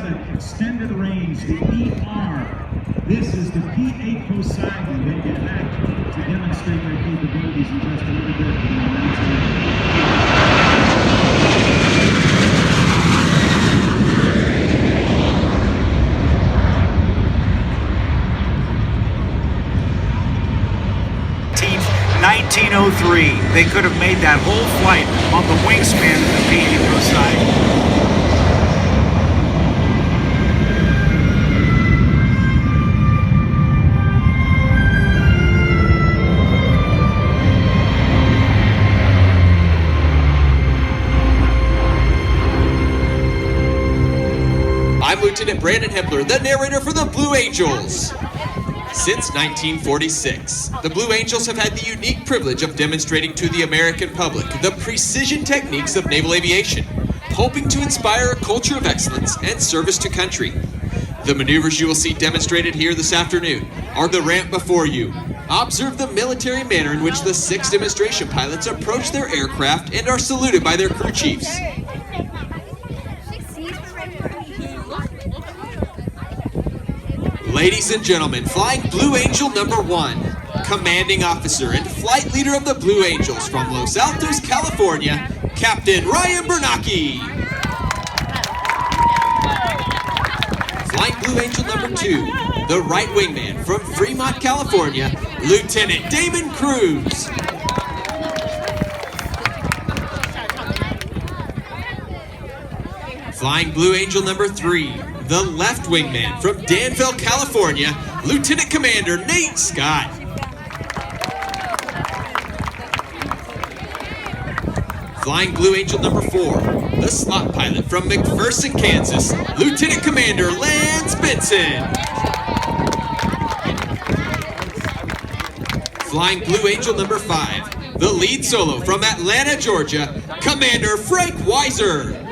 7, extended range, the ER. This is the P.A. Poseidon. They get back to demonstrate their capabilities in just a little bit. They could have made that whole flight on the wingspan of the P.A. Poseidon. I'm Lieutenant Brandon Hempler, the narrator for the Blue Angels. Since 1946, the Blue Angels have had the unique privilege of demonstrating to the American public the precision techniques of naval aviation, hoping to inspire a culture of excellence and service to country. The maneuvers you will see demonstrated here this afternoon are the ramp before you. Observe the military manner in which the 6 demonstration pilots approach their aircraft and are saluted by their crew chiefs. Ladies and gentlemen, Flying Blue Angel number 1, Commanding Officer and Flight Leader of the Blue Angels from Los Altos, California, Captain Ryan Bernacki. Flying Blue Angel number 2, the Right Wingman from Fremont, California, Lieutenant Damon Cruz. Flying Blue Angel number 3, the Left Wingman from Danville, California, Lieutenant Commander Nate Scott. Flying Blue Angel number 4, the Slot Pilot from McPherson, Kansas, Lieutenant Commander Lance Benson. Flying Blue Angel number 5, the Lead Solo from Atlanta, Georgia, Commander Frank Weiser.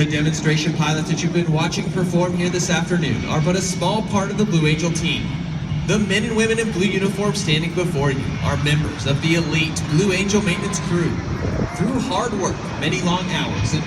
The demonstration pilots that you've been watching perform here this afternoon are but a small part of the Blue Angel team. The men and women in blue uniforms standing before you are members of the elite Blue Angel maintenance crew. Through hard work, many long hours, and